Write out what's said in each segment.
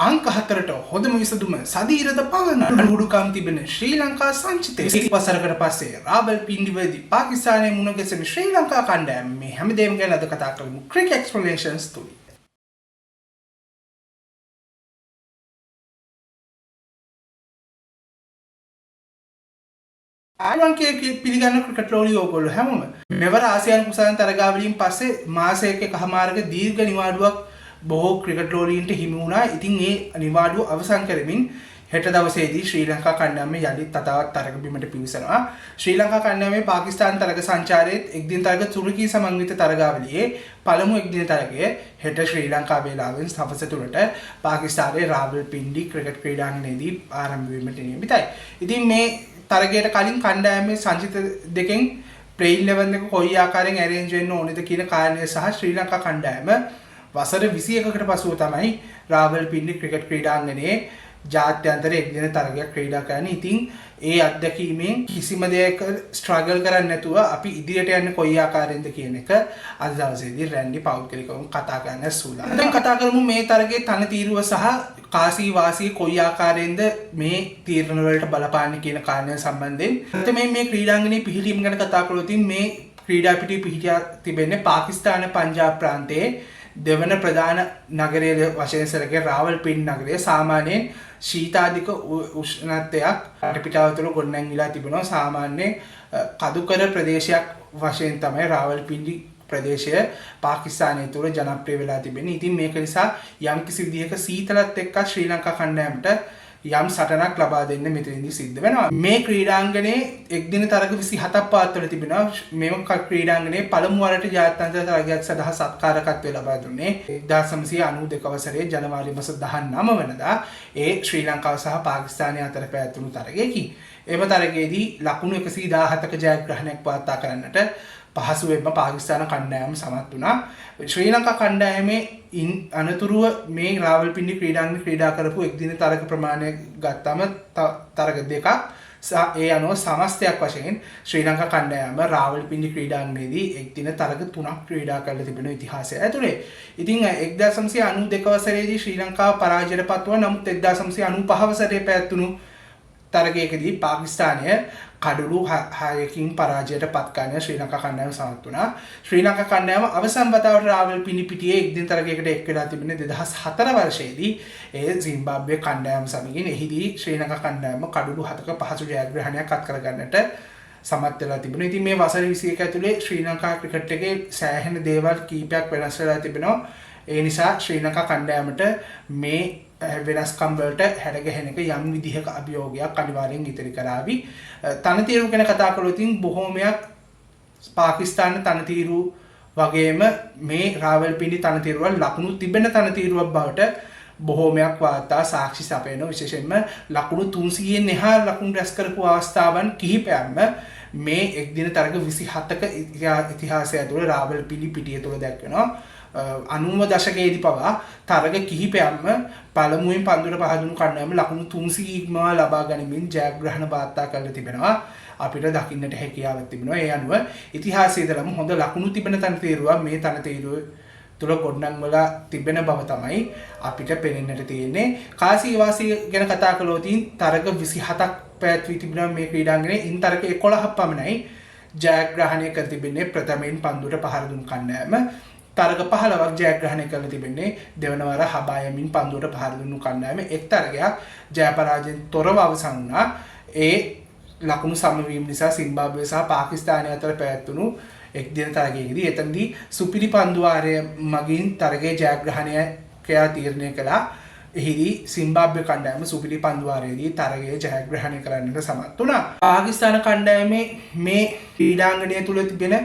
අංක 4ට හොඳම විසඳුම සදීරද පවන රුඩුකම් තිබෙන ශ්‍රී ලංකා සංචිතය. වසරකට පස්සේ රාවල්පින්ඩිවලදී පාකිස්තානයේ මුණ ගැසෙන ශ්‍රී ලංකා කණ්ඩායම මේ හැමදේම ගැන අද කතා කරමු ක්‍රිකට් එක්ස්ප්ලනේෂන්ස් තුලින්. ආයුර්වේද පිළිගන්න ක්‍රිකට් ලෝලි ඕගොල්ලෝ හැමෝම මෙවර ආසියානු කුසලයන් තරගාවලියෙන් පස්සේ මාසයක එකමාරක දීර්ඝ නිවාඩුවක් බොහෝ ක්‍රිකට් ලෝලීන්ට හිමි වුණා. ඉතින් මේ නිවාඩුව අවසන් කරමින් හෙට දවසේදී ශ්‍රී ලංකා කණ්ඩායම යලිත් තතාවත් තරග බිමට පිවිසෙනවා. ශ්‍රී ලංකා කණ්ඩායමේ පාකිස්තාන තරග සංචාරයේත් එක්දින තරග තුර්කී සමන්විත තරගාවලියේ පළමු එක්දින තරගය හෙට ශ්‍රී ලංකා වේලාවෙන් සවස 3ට පාකිස්තානයේ රාවල්පින්ඩි ක්‍රිකට් ක්‍රීඩාංගණයේදී ආරම්භ වීමට නියමිතයි. ඉතින් මේ තරගයට කලින් කණ්ඩායමේ සංචිත දෙකෙන් ප්ලේයින් 11 එක කොයි ආකාරයෙන් ඇරේන්ජ් වෙන්න ඕනේද කියන කාරණය සහ ශ්‍රී ලංකා කණ්ඩායම වසර 21කට පසුව තමයි රාවල්පින්ඩි ක්‍රිකට් ක්‍රීඩාංගණයේ ජාත්‍යන්තර එක්දින තරගයක් ක්‍රීඩා කරන්නේ. ඉතින් ඒ අත්දැකීමෙන් කිසිම දෙයක ස්ට්‍රගල් කරන්නේ නැතුව අපි ඉදිරියට යන්නේ කොයි ආකාරයෙන්ද කියන එක අද දවසේදී රැන්ඩි පෞද්ගලිකවම කතා කරන්න සූදානම්. දැන් කතා කරමු මේ තරගයේ තනතිරුව සහ කාසී වාසී කොයි ආකාරයෙන්ද මේ තීරණ වලට බලපාන්නේ කියන කාරණය සම්බන්ධයෙන්. එතකොට මේ ක්‍රීඩාංගණයේ පිහිටීම ගැන කතා කරලා තින් මේ ක්‍රීඩා පිටියේ පිහිටියා තිබෙන්නේ පාකිස්තාන පංජාබ් ප්‍රාන්තයේ දෙවන ප්‍රධාන නගරය වශයෙන් සැලකෙන රාවල්පින්ඩි නගරය සාමාන්‍යයෙන් ශීතාධික උෂ්ණත්වයක් පිටාව තුළ ගොඩනැගිලා තිබෙනවා. සාමාන්‍ය කදුකර ප්‍රදේශයක් වශයෙන් තමයි රාවල්පින්ඩි ප්‍රදේශය පාකිස්තානය තුළ ජනප්‍රිය වෙලා තිබෙන්නේ. ඉතින් මේක නිසා යම්කිසි විදිහක සීතලත් එක්ක ශ්‍රී ලංකා කණ්ඩායමට යම් සටනක් ලබා දෙන්න මෙතනදී සිද්ධ වෙනවා. මේ ක්‍රීඩාංගණයේ එක්දින තරග 27ක් පවත්වලා තිබෙනවා. මේක ක්‍රීඩාංගණයේ පළමු වරට ජාත්‍යන්තර තරගයක් සඳහා සත්කාරකත්වය ලබා දුන්නේ 1992 වසරේ ජනවාරි මාස 19 වෙනිදා ඒ ශ්‍රී ලංකාව සහ පාකිස්තානය අතර පැවැත්වුණු තරගයකි. එම තරගයේදී ලකුණු 117ක ජයග්‍රහණයක් වාර්තා කරන්නට පහසුවෙන්ම පාකිස්තාන කණ්ඩායම සමත් වුණා. ශ්‍රී ලංකා කණ්ඩායමේ අනතුරුව මේ රාවල්පින්ඩි ක්‍රීඩාංගණයේ ක්‍රීඩා කරපු එක්දින තරග ප්‍රමාණය ගත්තම තරග දෙකක් ඒ අනුව සමස්තයක් වශයෙන් ශ්‍රී ලංකා කණ්ඩායම රාවල්පින්ඩි ක්‍රීඩාංගණයේදී එක්දින තරග 3ක් ක්‍රීඩා කරලා තිබෙන ඉතිහාසය ඇතුලේ. ඉතින් 1992 වසරේදී ශ්‍රී ලංකාව පරාජයට පත්වුණා. නමුත් 1995 වසරේ පැවැත්වුණු තරගයකදී පාකිස්තානය කඩලු 6කින් පරාජයට පත් කරන ශ්‍රී ලංකා කණ්ඩායම සමත් වුණා. ශ්‍රී ලංකා කණ්ඩායම අවසන් වතාවට රාවල්පින්ඩි පිටියේ එක්දින තරගයකට එක් වෙලා තිබෙන්නේ 2004 වර්ෂයේදී ඒ සිම්බාබ්වේ කණ්ඩායම සමගින්. එහිදී ශ්‍රී ලංකා කණ්ඩායම කඩලු 7ක පහසු ජයග්‍රහණයක් අත් කරගන්නට සමත් වෙලා තිබුණා. ඉතින් මේ වසර 21 ඇතුලේ ශ්‍රී ලංකා ක්‍රිකට් එකේ සෑහෙන දේවල් කීපයක් වෙනස් වෙලා තිබෙනවා. ඒ නිසා ශ්‍රී ලංකා කණ්ඩායමට මේ වෙනස්කම් වලට හැරගෙහෙන එක යම් විදිහක අභියෝගයක් අනිවාර්යෙන් ඉදිරි කරાવી. තනතිරු ගැන කතා කළොත් බොහෝමයක් පාකිස්තාන තනතිරු වගේම මේ රාවල්පින්ඩි තනතිරුවල් ලකුණු තිබෙන තනතිරුවක් බවට බොහෝමයක් වාර්තා සාක්ෂි සපයන. විශේෂයෙන්ම ලකුණු 300න් එහා ලකුණු රැස් කරපු අවස්ථාවන් කිහිපයක්ම මේ එක්දින තරග 27ක ඉතිහාසය ඇතුළේ රාවල්පින්ඩි පිටිය තුළ දැක්වෙනවා. 90 දශකයේදී පවා තරග කිහිපයක්ම පළමුවෙන් පන්දුවට පහදුණු කණ්ඩායම ලකුණු 300 ඉක්මවා ලබා ගනිමින් ජයග්‍රහණ වාර්තා කරලා තිබෙනවා. අපිට දකින්නට හැකියාවක් තිබෙනවා. ඒ අනුව ඉතිහාසයේ ඉඳලම හොඳ ලකුණු තිබෙන තනතිරුවක් මේ තනතිරුව තුළ ගොඩනංවලා තිබෙන බව තමයි අපිට පෙනෙන්නට තියෙන්නේ. කාසී වාසී ගැන කතා කළොත් තරග 27ක් පැවැත්වී තිබෙනවා මේ ක්‍රීඩාංගණයේ. ඉන් තරග 11ක් පමණයි ජයග්‍රහණය කර තිබෙන්නේ ප්‍රථමයෙන් පන්දුවට පහර දුන් කණ්ඩායම. තරග 15ක් ජයග්‍රහණය කරලා තිබෙන්නේ දෙවන වර හබායමින් පන්දුවට පහර දුන්නු කණ්ඩායම. එක් තරගයක් ජය පරාජයෙන් තොරව අවසන් වුණා. ඒ ලකුණු සමවීම නිසා සිම්බාබ්වේ සහ පාකිස්තානය අතර පැවැත්වුණු එක්දින තරගයකදී එතනදී සුපිරි පන්දු වාරය මගින් තරගයේ ජයග්‍රහණය කියා තීරණය කළා. එහිදී සිම්බාබ්වේ කණ්ඩායම සුපිරි පන්දු වාරයේදී තරගයේ ජයග්‍රහණය කරන්නට සමත් වුණා. පාකිස්තාන කණ්ඩායමේ මේ ක්‍රීඩාංගණය තුල තිබෙන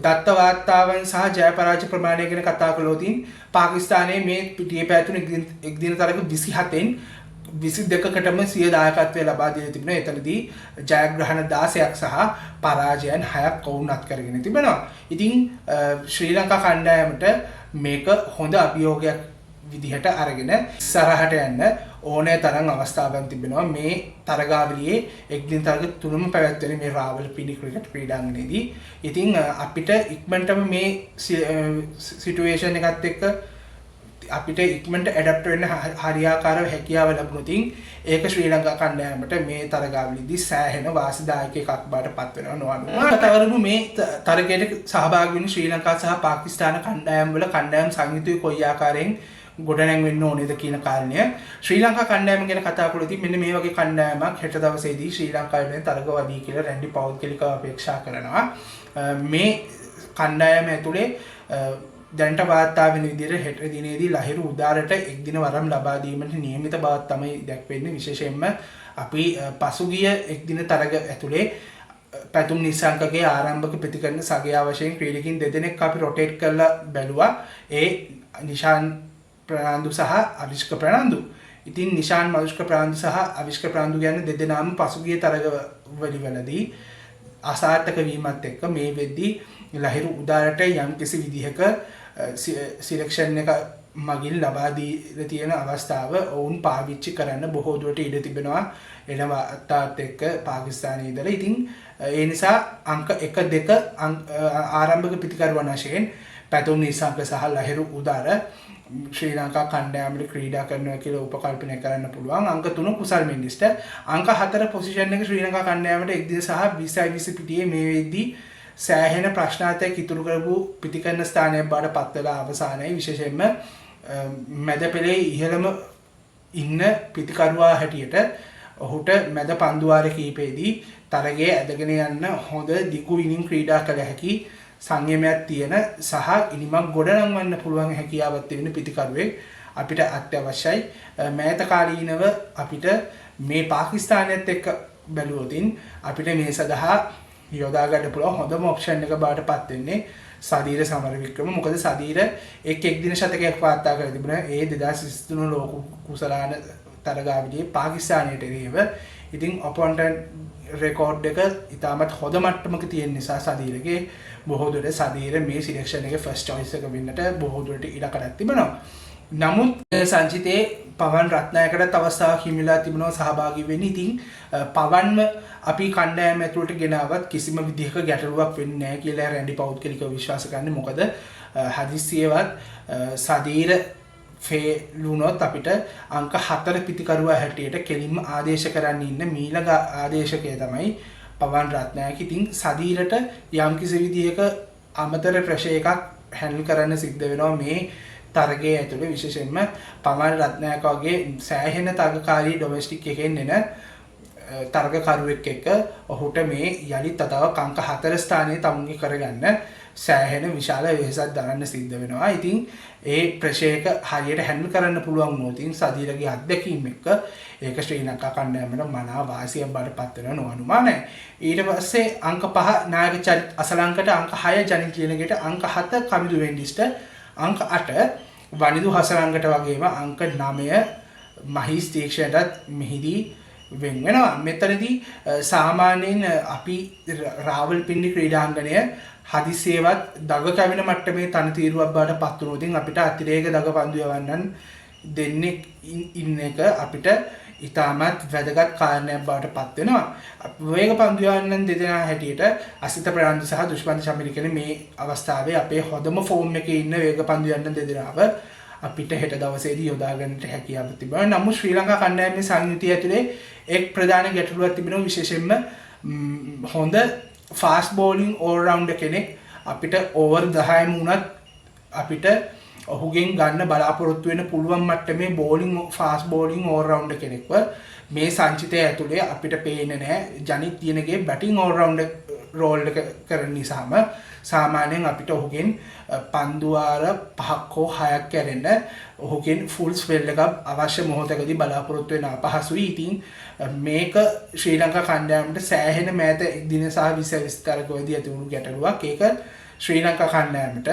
දත්ත වාර්තාවන් සහ ජය පරාජය ප්‍රමාණය ගැන කතා කළොත් පාකිස්තානයේ මේ පිටියේ පැවැත්වුණු එක්දින තරග 27න් 22කටම සිය දායකත්වය ලබා දී තිබෙනවා. එතනදී ජයග්‍රහණ 16ක් සහ පරාජයන් 6ක් වුණත් කරගෙන තිබෙනවා. ඉතින් ශ්‍රී ලංකා කණ්ඩායමට මේක හොඳ අභියෝගයක් විදිහට අරගෙන ඉස්සරහට යන්න ඕනෑ තරම් අවස්ථාවන් තිබෙනවා. මේ තරගාවලියේ එක්දින තරග 3ම පැවැත්වෙන මේ රාවල්පින්ඩි ක්‍රිකට් ක්‍රීඩාංගණයේදී ඉතින් අපිට ඉක්මනටම මේ සිටුේෂන් එකත් එක්ක අපිට ඉක්මනට ඇඩප්ට් වෙන්න හරියාකාරව හැකියාව ලැබුණොත් ඒක ශ්‍රී ලංකා කණ්ඩායමට මේ තරගාවලියේදී සෑහෙන වාසිදායක එකක් බවට පත් වෙනවා නොඅනුමාන. කතා කරමු මේ තරගයට සහභාගී වෙන ශ්‍රී ලංකා සහ පාකිස්තාන කණ්ඩායම් වල කණ්ඩායම් සංයුතිය කොයි ආකාරයෙන් ගොඩනැගෙන්න ඕනේද කියන කාරණය. ශ්‍රී ලංකා කණ්ඩායම ගැන කතා කරද්දී මෙන්න මේ වගේ කණ්ඩායමක් හෙට දවසේදී ශ්‍රී ලංකාවේ තරගවදී කියලා රැන්ඩි පෞද්ගලිකව අපේක්ෂා කරනවා. මේ කණ්ඩායම ඇතුලේ දැනට වාර්තා වෙන විදිහට හෙට දිනේදී ලහිරු උදාරට එක් දින වරම් ලබා දීමට නියමිත බවක් තමයි දැක්වෙන්නේ. විශේෂයෙන්ම අපි පසුගිය එක් දින තරග ඇතුලේ පැතුම් නිසංකගේ ආරම්භක ප්‍රතිකරණ සගයා වශයෙන් ක්‍රීඩකින් දෙදෙනෙක් අපි රොටේට් කරලා බැලුවා. ඒ නිශාන් ප්‍රනාන්දු සහ අවිෂ්ක ප්‍රනාන්දු. ඉතින් නිශාන් මදුෂ්ක ප්‍රනාන්දු සහ අවිෂ්ක ප්‍රනාන්දු ගැන දෙදෙනාම පසුගිය තරගවලදී අසාර්ථක වීමත් එක්ක මේ වෙද්දී ලහිරු උදාරට යම් කිසි විදිහක සිලෙක්ෂන් එක මගින් ලබා දීලා තියෙන අවස්ථාව ඔවුන් පාවිච්චි කරන්න බොහෝ දුරට ඉඩ තිබෙනවා එන වාර්තාත් එක්ක පාකිස්තානයේ ඉඳලා. ඉතින් ඒ නිසා අංක 1 2 ආරම්භක ප්‍රතිකරුවන් වශයෙන් පැතුම් නිසංක සහ ලහිරු උදාර ශ්‍රී ලංකා කණ්ඩායමට ක්‍රීඩා කරනවා කියලා උපකල්පනය කරන්න පුළුවන්. අංක 3 කුසල් මෙන්ඩිස්ට, අංක 4 පොසිෂන් එක ශ්‍රී ලංකා කණ්ඩායමට 1 දින සහ 20 පිටියේ මේ වෙද්දී සෑහෙන ප්‍රශ්නාර්ථයක් ඉතුරු කරපු පිටිකරන ස්ථානයක් බවට පත් වෙලා අවසානයේ. විශේෂයෙන්ම මැද පෙළේ ඉහළම ඉන්න පිටිකරුවා හැටියට ඔහුට මැද පන්දුවාර කීපෙදී තරගයේ ඇදගෙන යන්න හොඳ දිගු ඉනිම් ක්‍රීඩා කළ හැකි සංයමයක් තියෙන සහ ඉනිමක් ගොඩනංවන්න පුළුවන් හැකියාවක් තිබෙන පිටිකරුවෙක් අපිට අත්‍යවශ්‍යයි. මෑත කාලීනව අපිට මේ පාකිස්තානයත් එක්ක බැලුවොතින් අපිට මේ සඳහා යොදා ගන්න පුළුවන් හොඳම ඔප්ෂන් එක බවට පත් වෙන්නේ සදීර සමරවික්‍රම. මොකද සදීර එක් දින ශතකයක් වාර්තා කර තිබුණා ඒ 2023 ලෝක කුසලාන තරගාවලියේ පාකිස්තානයට එරෙහිව. ඉතින් ඔපොනන්ට් රෙකෝඩ් එක ඉතාමත් හොඳ මට්ටමක තියෙන නිසා සදීරගේ බොහෝ දුරට සදීර මේ සිලෙක්ෂන් එකේ ෆස්ට් චොයිස් එක වෙන්නට බොහෝ දුරට ඉඩකඩක් තිබෙනවා. නමුත් සංචිතේ පවන් රත්නායකටත් අවස්ථාවක් හිමිලා තිබුණා සහභාගී වෙන්න. ඉතින් පවන්ම අපි කණ්ඩායම ඇතුළට ගෙනාවත් කිසිම විදිහක ගැටලුවක් වෙන්නේ නැහැ කියලා රැන්ඩි පෞද්ගලිකව විශ්වාස කරන්නේ. මොකද හදිස්සියවත් සදීර ෆේලුනොත් අපිට අංක 4 පිටිකරුවා හැටියට කෙලින්ම ආදේශ කරන්න ඉන්න මීළඟ ආදේශකය තමයි පවන් රත්නායක. ඉතින් සදීරට යම්කිසි විදිහක අමතර ප්‍රෙෂර් එකක් හැන්ඩල් කරන්න සිද්ධ වෙනවා මේ තරගයේ ඇතුළේ. විශේෂයෙන්ම පවන් රත්නායක වගේ සෑහෙන තරගකාරී ඩොමෙස්ටික් එකෙන් එන තරගකරුවෙක් එක්ක ඔහුට මේ යලිත් තතාවක් අංක 4 ස්ථානයේ තමුන්ගේ කරගන්න සෑහෙන විශාල වෙහෙසක් දරන්න සිද්ධ වෙනවා. ඉතින් ඒ ප්‍රෙෂර් එක හරියට හැන්ඩල් කරන්න පුළුවන් වුණොත් සදීරගේ අත්දැකීම් එක්ක ඒක ශ්‍රී ලංකා කණ්ඩායමට මනා වාසියක් බවට පත් වෙනවා නොඅනුමානයි. ඊට පස්සේ අංක 5 නායක චරිත අසලංකට, අංක 6 ජනිත් ලියනගේට, අංක 7 කමිදු වෙන්ඩිස්ට, අංක 8 වනිදු හසලංකට වගේම අංක 9 මහීස් තීක්ෂණයටත් මෙහිදී වෙන වෙනවා. මෙතනදී සාමාන්‍යයෙන් අපි රාවල්පින්ඩි ක්‍රීඩාංගණය හදිසියේවත් දග කැවෙන මට්ටමේ තනතිරුවක් බවට පත් වුණොත් අපිට අතිරේක දග පන්දු යවන්නන් දෙන්නෙක් ඉන්න එක අපිට ඉතාමත් වැදගත් කාරණයක් බවට පත් වෙනවා. වේග පන්දු යවන්නන් දෙදෙනා හැටියට අසිත ප්‍රනාන්දු සහ දුෂ්මන්ත චමිරිකන මේ අවස්ථාවේ අපේ හොඳම ෆෝම් එකේ ඉන්න වේග පන්දු යවන්නන් දෙදෙනාව අපිට හෙට දවසේදී යොදා ගන්නට හැකියාවක් තිබෙනවා. නමුත් ශ්‍රී ලංකා කණ්ඩායමේ සංයුතිය ඇතුලේ එක් ප්‍රධාන ගැටලුවක් තිබෙනවා. විශේෂයෙන්ම හොඳ ෆාස්ට් බෝලින් ඕල් රවුන්ඩර් කෙනෙක් අපිට ඕවර් 10ම වුණත් අපිට ඔහුගෙන් ගන්න බලාපොරොත්තු වෙන පුළුවන් මට්ටමේ bowling fast bowling all rounder කෙනෙක්ව මේ සංචිතය ඇතුලේ අපිට පේන්නේ නැහැ. ජනිත් තියනගේ බැටිං ඕල් රවුන්ඩර් රෝල් එක කරන නිසාම සාමාන්‍යයෙන් අපිට ඔහුගෙන් පන්දුවාර 5ක් හෝ 6ක් කැරෙන්න ඔහුගෙන් ෆුල් ස්පෙල් එකක් අවශ්‍ය මොහොතකදී බලාපොරොත්තු වෙන අපහසුයි. ඉතින් මේක ශ්‍රී ලංකා කණ්ඩායමට සෑහෙන මෑත දින සහ 20 විස්තරකවදී ඇති වුණු ගැටලුවක්. ඒක ශ්‍රී ලංකා කණ්ඩායමට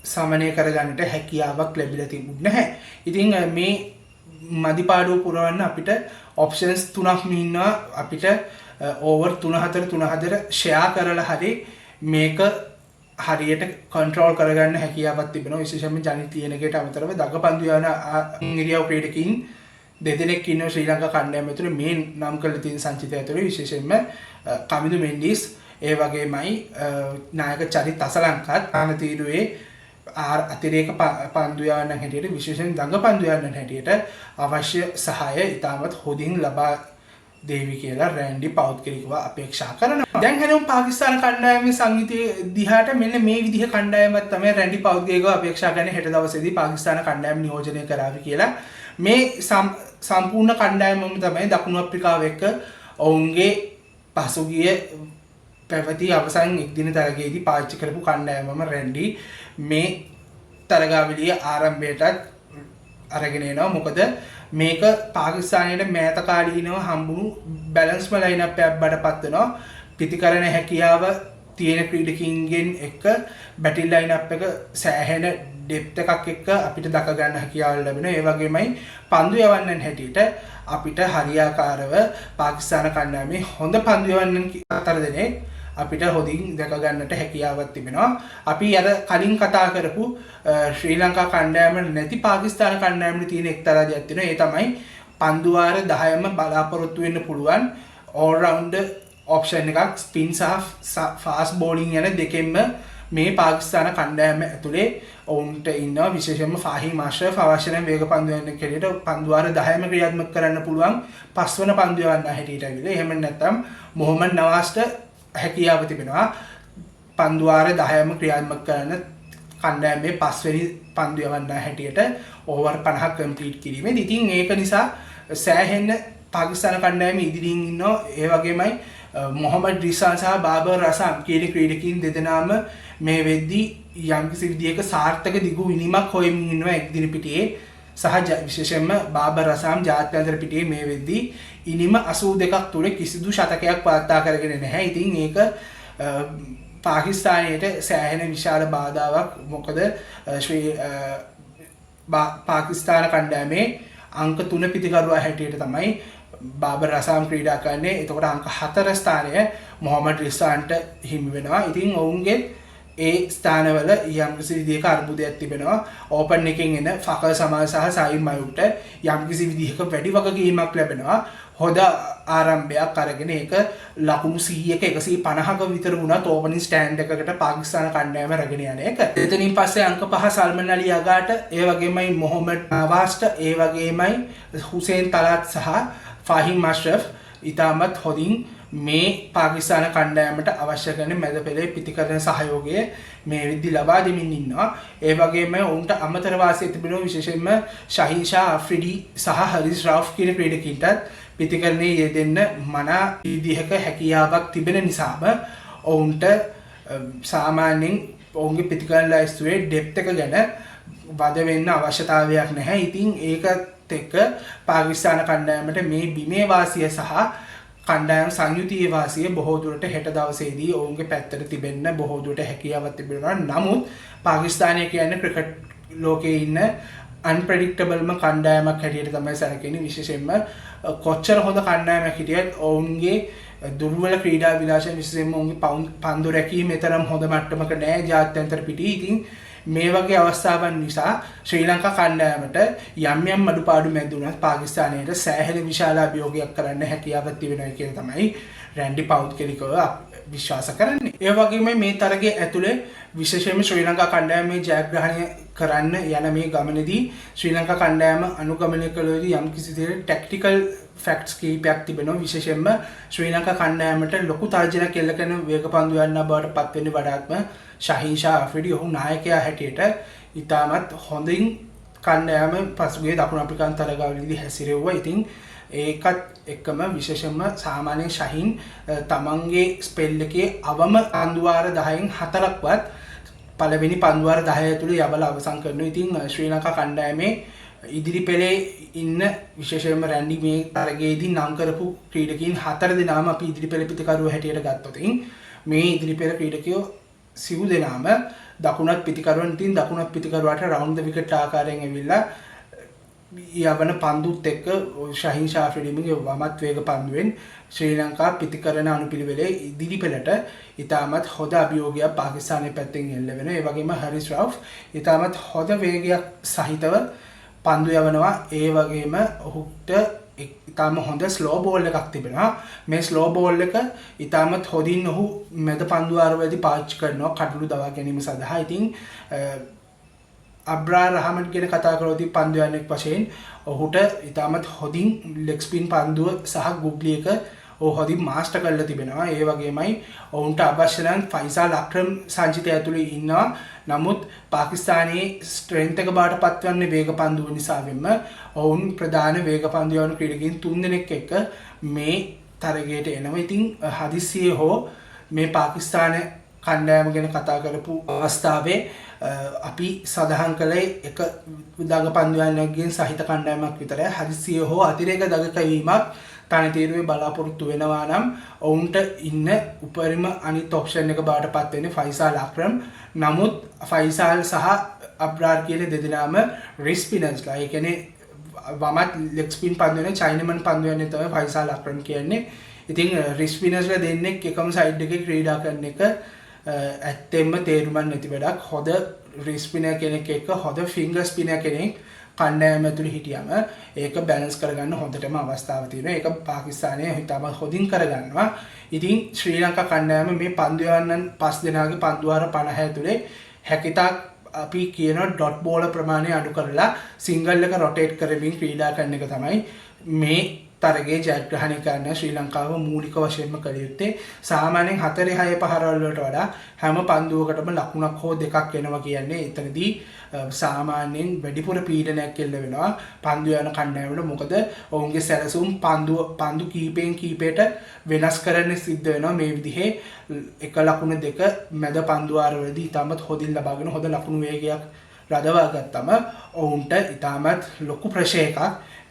සමනය කරගන්නට හැකියාවක් ලැබිලා තිබුණේ නැහැ. ඉතින් මේ මදිපාඩුව පුරවන්න අපිට ඔප්ෂන්ස් 3ක් ඉන්නවා. අපිට ඕවර් 3-4 ෂෙයා කරලා හරි මේක හරියට කන්ට්‍රෝල් කරගන්න හැකියාවක් තිබෙනවා. විශේෂයෙන්ම ජනිත් ලියනගේට අමතරව දගපන්දු යන ඉරියව් ක්‍රීඩකයින් දෙදෙනෙක් ඉන්නවා ශ්‍රී ලංකා කණ්ඩායම ඇතුළේ මේ නම් කරලා තියෙන සංචිතය ඇතුළේ. විශේෂයෙන්ම කමිදු මෙන්ඩිස් ඒ වගේමයි නායක චරිත් අසලංකත් අනතිරුවේ අතිරේක පන්දු යවන්න හැටියට විශේෂයෙන් දඟ පන්දු යවන්න හැටියට අවශ්‍ය සහාය ඉතාමත් හොඳින් ලබා දේවි කියලා රැන්ඩි පෞද්ගලිකව අපේක්ෂා කරනවා. දැන් හැමෝම පාකිස්තාන කණ්ඩායමේ සංගීතයේ දිහාට මෙන්න මේ විදිහ කණ්ඩායමක් තමයි රැන්ඩි පෞද්ගලිකව අපේක්ෂා කරන්නේ හෙට දවසේදී පාකිස්තාන කණ්ඩායම නියෝජනය කරાવી කියලා. මේ සම්පූර්ණ කණ්ඩායමම තමයි දකුණු අප්‍රිකාව එක්ක ඔවුන්ගේ පසුගිය පැවති අවසන් එක්දින තරගයේදී පාවිච්චි කරපු කණ්ඩායමම රැන්ඩි මේ තරගාවලියේ ආරම්භයටත් අරගෙන එනවා. මොකද මේක පාකිස්තානයේ මෑත කාලීනව හම්බුණු බැලන්ස්ම ලයින් අප් එකක් බඩපත් වෙනවා. පිටිකරන හැකියාව තියෙන ක්‍රීඩකින්ගෙන් එක්ක බැටිල් ලයින් අප් එක සෑහෙන ඩෙප්ත් එකක් එක්ක අපිට දක ගන්න හැකියාව ලැබෙනවා. ඒ වගේමයි පන්දු යවන්නන් හැටියට අපිට හරියාකාරව පාකිස්තාන කණ්ඩායමේ හොඳ පන්දු යවන්නන් අතර දෙනෙක් අපිට හොඳින් දැක ගන්නට හැකියාවක් තිබෙනවා. අපි අර කලින් කතා කරපු ශ්‍රී ලංකා කණ්ඩායම නැති පාකිස්තාන කණ්ඩායමේ තියෙන එක්තරා දෙයක් තියෙනවා. ඒ තමයි පන්දු වාර 10ම බලාපොරොත්තු වෙන්න පුළුවන් all rounder option එකක් ස්පින් සහ ෆාස්ට් බෝලින් යන දෙකෙන්ම මේ පාකිස්තාන කණ්ඩායම ඇතුලේ ඔවුන්ට ඉන්නවා. විශේෂයෙන්ම ෆාහිම් අෂරෆ් අවශ්‍ය නම් වේග පන්දු යන කෙනෙක්ට පන්දු වාර 10ම ක්‍රියාත්මක කරන්න පුළුවන් පස්වන පන්දු යවන්න හැටියට ඇවිල්ලා. එහෙම නැත්නම් මොහමඩ් නවාස්ට හැකියාව තිබෙනවා පන්දු වාර 10ම ක්‍රියාත්මක කරන කණ්ඩායමේ පස්වෙනි පන්දු යවන්න හැටියට ඕවර් 50ක් කම්ප්ලීට් කිරීමේදී. ඉතින් ඒක නිසා සෑහෙන පාකිස්තාන කණ්ඩායම ඉදිරියෙන් ඉන්නවා. ඒ වගේමයි මොහමඩ් රිසාන් සහ බාබර් රසම් කියන ක්‍රීඩකයන් දෙදෙනාම මේ වෙද්දී යම්කිසි විදියක සාර්ථක දිගු විනිමක් හොයමින් ඉන්නවා එක්දින පිටියේ. සහ විශේෂයෙන්ම බාබර් රසම් ජාත්‍යන්තර පිටියේ මේ වෙද්දී ඉනිම 82ක් තුල කිසිදු ශතකයක් වාර්තා කරගෙන නැහැ. ඉතින් ඒක පාකිස්තානයට සෑහෙන විශාල බාධාවක්. මොකද පාකිස්තාන කණ්ඩායමේ අංක 3 පිටිකරුවා හැටියට තමයි බාබර් රසම් ක්‍රීඩා කරන්නේ. එතකොට අංක 4 ස්ථානය මොහමඩ් රිසාන්ට හිමි වෙනවා. ඉතින් ඔවුන්ගේ ඒ ස්ථානවල යම්කිසි විදිහක අර්බුදයක් තිබෙනවා. ඕපන් එකෙන් එන ෆකර් සමාල් සහ සයින් මයුට යම්කිසි විදිහක වැඩි වගකීමක් ලැබෙනවා. හොඳ ආරම්භයක් අරගෙන ඒක ලකුණු 100ක 150ක විතර වුණත් ඕපනින් ස්ටෑන්ඩ් එකකට පාකිස්තාන කණ්ඩායම රැගෙන යන එක. එතනින් පස්සේ අංක 5 සල්මන් අලි අගාට, ඒ වගේමයි මොහමඩ් නවාස්ට, ඒ වගේමයි හුසේන් තලාත් සහ ෆාහිම් අෂරෆ් ඉතාමත් හොඳින් මේ පාකිස්තාන කණ්ඩායමට අවශ්‍ය කරන මැද පෙළේ පිටිකරන සහයෝගය මේ විදි ලබා දෙමින් ඉන්නවා. ඒ වගේම උන්ට අමතර වාසිය තිබෙනවා. විශේෂයෙන්ම ශහීන් ෂා අෆ්රිඩි සහ හරිස් රවුෆ් කියන ක්‍රීඩකයින්ටත් පිටිකරණයේ යෙදෙන්න මනා විදිහක හැකියාවක් තිබෙන නිසාම ඔවුන්ට සාමාන්‍යයෙන් ඔවුන්ගේ පිටිකරන ලයිස්තුවේ ඩෙප්ත් එක ගැන වද වෙන්න අවශ්‍යතාවයක් නැහැ. ඉතින් ඒකත් එක්ක පාකිස්තාන කණ්ඩායමට මේ බිමේ වාසිය සහ කණ්ඩායම් සංයුතියේ වාසිය බොහෝ දුරට හෙට දවසේදී ඔවුන්ගේ පැත්තට තිබෙන්න බොහෝ දුරට හැකියාවක් තිබෙනවා. නමුත් පාකිස්තානය කියන්නේ ක්‍රිකට් ලෝකයේ ඉන්න අන්ප්‍රෙඩික්ටබල්ම කණ්ඩායමක් හැටියට තමයි සැලකෙන්නේ. විශේෂයෙන්ම කොච්චර හොඳ කණ්ඩායමක් හිටියත් ඔවුන්ගේ දුර්වල ක්‍රීඩා විලාසය විශේෂයෙන්ම ඔවුන්ගේ පන්දු රැකීම තරම් හොඳ මට්ටමක නැහැ ජාත්‍යන්තර පිටියේ. ඉතින් මේ වගේ අවස්ථාවන් නිසා ශ්‍රී ලංකා කණ්ඩායමට යම් යම් අඩුපාඩු මැදුණත් පාකිස්තානයට සෑහෙන විශාල අභියෝගයක් කරන්න හැකියාවක් තිබෙනවා කියලා තමයි රැන්ඩි පෞද්ගලිකව විශ්වාස කරන්නේ. ඒ වගේම මේ තරගයේ ඇතුලේ විශේෂයෙන්ම ශ්‍රී ලංකා කණ්ඩායමේ ජයග්‍රහණය කරන්න යන මේ ගමනේදී ශ්‍රී ලංකා කණ්ඩායම අනුගමනය කළේදී යම් කිසි දෙයක ටැක්ටිකල් ෆැක්ට්ස් කීපයක් තිබෙනවා. විශේෂයෙන්ම ශ්‍රී ලංකා කණ්ඩායමට ලොකු තර්ජනයක් එල්ල කරන වේගපන්දු යන්න බවට පත් වෙන්නේ වඩාත්ම ශහීන් ෂා අෆ්රිඩි. ඔහු නායකයා හැටියට ඉතාමත් හොඳින් කණ්ඩායම පසුගිය දකුණු අප්‍රිකානු තරගාවලියේදී හැසිරෙව්වා. ඉතින් ඒකත් එක්කම විශේෂයෙන්ම සාමාන්‍ය ශහීන් තමන්ගේ ස්පෙල් එකේ අවම පන්දු වාර 10න් 4ක්වත් පළවෙනි පන්දු වාර 10 ඇතුළේ යබල අවසන් කරනවා. ඉතින් ශ්‍රී ලංකා කණ්ඩායමේ ඉදිරි පෙළේ ඉන්න විශේෂයෙන්ම රැන්ඩි මේ තරගයේදී නම් කරපු ක්‍රීඩකයන් 4 දෙනාම අපි ඉදිරි පෙළ පිටිකරුව හැටියට ගත්තොත් මේ ඉදිරි පෙළ ක්‍රීඩකයෝ සිව් දෙනාම දකුණත් පිටිකරුවන්. ඉතින් දකුණත් පිටිකරුවාට රවුන්ඩ් ද විකට් ආකාරයෙන් ඇවිල්ලා යවන පන්දුත් එක්ක ශහීන් ෂා අෆ්රිඩිගේ වමත් වේග පන්දුවෙන් ශ්‍රී ලංකා පිටිකරන අනුපිළිවෙලේ ඉදිරි පෙළට ඉතාමත් හොඳ අභියෝගයක් පාකිස්තානයේ පැත්තෙන් එල්ල වෙනවා. ඒ වගේම හරිස් රවුෆ් ඉතාමත් හොඳ වේගයක් සහිතව පන්දු යවනවා. ඒ වගේම ඔහුට ඉතාම හොඳ ස්ලෝ බෝල් එකක් තිබෙනවා. මේ ස්ලෝ බෝල් එක ඉතාමත් හොඳින් ඔහු මැද පන්දු ආරවලදී පාවිච්චි කරනවා කඩළු දවා ගැනීම සඳහා. ඉතින් අබ්‍රාර් රහමන් ගැන කතා කරද්දී පන්දුවන්නෙක් වශයෙන් ඔහුට ඉතාමත් හොඳින් ලෙග් ස්පින් පන්දුව සහ ගුග්ලි එක හොඳින් මාස්ටර් කරලා තිබෙනවා. ඒ වගේමයි ඔවුන්ට අවශ්‍ය නම් ෆයිසල් අක්‍රම් සංචිතය ඇතුළේ ඉන්නවා. නමුත් පාකිස්තානයේ ස්ට්‍රෙන්ත් එක බාට පත්වන්නේ වේග පන්දුව නිසා වෙන්න ඔවුන් ප්‍රධාන වේග පන්දු යවන ක්‍රීඩකයන් 3 දෙනෙක් එක්ක මේ තරගයට එනවා. ඉතින් හදිස්සියේ හෝ මේ පාකිස්තාන කණ්ඩායම ගැන කතා කරපු අවස්ථාවේ අපි සඳහන් කළේ එක දඟ පන්දුවන්නකින් සහිත කණ්ඩායමක් විතරයි. හදිස්සියේ හෝ අතිරේක දඟකවීමක් තනතිරුවේ බලාපොරොත්තු වෙනවා නම් ඔවුන්ට ඉන්න උපරිම අනිත් ඔප්ෂන් එක බාට පත් වෙන්නේ ෆයිසල් අක්‍රම්. නමුත් ෆයිසල් සහ අබ්රාර් කියන දෙදෙනාම රිස් ස්පිනර්ස්ලා. ඒ කියන්නේ වමත් ලෙග් ස්පින් පන්දුවනේ චයිනමන් පන්දුවන්නේ තමයි ෆයිසල් අක්‍රම් කියන්නේ. ඉතින් රිස් ස්පිනර්ස්ලා දෙන්නෙක් එකම සයිඩ් එකේ ක්‍රීඩා කරන එක ඇත්තෙන්ම තේරුමක් නැති වැඩක්. හොඳ රිස් ස්පිනර් කෙනෙක් එක්ක හොඳ ෆිංගර් ස්පිනර් කෙනෙක් කණ්ඩායම ඇතුළේ හිටියම ඒක බැලන්ස් කරගන්න හොඳටම අවස්ථාවක් තියෙනවා. ඒක පාකිස්තානය හිතාම හොඳින් කරගන්නවා. ඉතින් ශ්‍රී ලංකා කණ්ඩායම මේ පන්දු යවන්නන් 5 දෙනාගේ පන්දුවාර 50 ඇතුලේ හැකිතාක් අපි කියන ඩොට් බෝල ප්‍රමාණය අඩු කරලා සිංගල් එක රොටේට් කරමින් ක්‍රීඩා කරන එක තමයි මේ තරගයේ ජයග්‍රහණය කරන්න ශ්‍රී ලංකාව මූලික වශයෙන්ම කළ යුත්තේ. සාමාන්‍යයෙන් 4-6 පහරවල් වලට වඩා හැම පන්දුවකටම ලකුණක් හෝ දෙකක් එනවා කියන්නේ එතනදී සාමාන්‍යයෙන් වැඩිපුර පීඩනයක් එල්ල වෙනවා පන්දු යන කණ්ඩායමට. මොකද ඔවුන්ගේ සැලසුම් පන්දු කීපයෙන් කීපයට වෙනස් කරන්න සිද්ධ වෙනවා. මේ විදිහේ එක ලකුණ දෙක මැද පන්දුවාරවලදී ඉතාමත් හොඳින් ලබාගෙන හොඳ ලකුණු වේගයක් රඳවා ගත්තම ඔවුන්ට ඉතාමත් ලොකු ප්‍රෙෂර් එකක්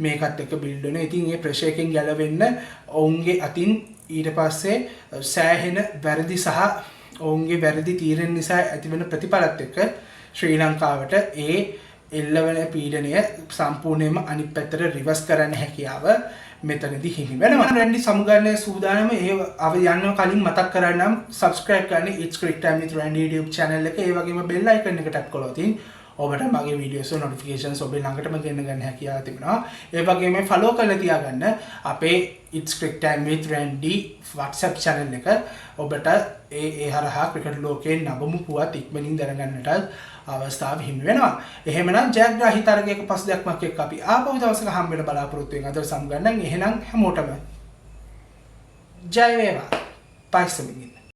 මේකත් එක්ක බිල්ඩ් වෙනවා. ඉතින් මේ ප්‍රෙෂර් එකෙන් ගැලවෙන්න ඔවුන්ගේ අතින් ඊට පස්සේ සෑහෙන වැරදි සහ ඔවුන්ගේ වැරදි තීරණ නිසා ඇතිවන ප්‍රතිඵලත් එක්ක ශ්‍රී ලංකාවට ඒ එල්ලවන පීඩනය සම්පූර්ණයෙන්ම අනිත් පැත්තට රිවර්ස් කරන්න හැකියාව මෙතනදී හිමි වෙනවා. රැන්ඩි සමුගන්නේ සූදානම ඒ යන්න කලින් මතක් කරන්නම් subscribe කරන්න It's Cricket Time with Randy YouTube channel එක. ඒ වගේම bell icon එක tap කළොත් ඔබට මගේ වීඩියෝස් වල notifications ඔබේ ළඟටම ගෙන්න ගන්න හැකියාව තිබෙනවා. ඒ වගේම follow කරලා තියාගන්න අපේ It's Cricket Time with Randy WhatsApp channel එක. ඔබට ඒ හරහා ක්‍රිකට් ලෝකයේ නවම පුවත් ඉක්මනින් දැනගන්නට අවස්ථාව හිමි වෙනවා. එහෙමනම් ජයග්‍රාහී තරගයක පස් දෙකක් එක්ක අපි ආපහු දවසක හම්බ වෙන බලාපොරොත්තු වෙන අතර සමුගන්නම්. එහෙනම් හැමෝටම ජය වේවා. පයිසමින්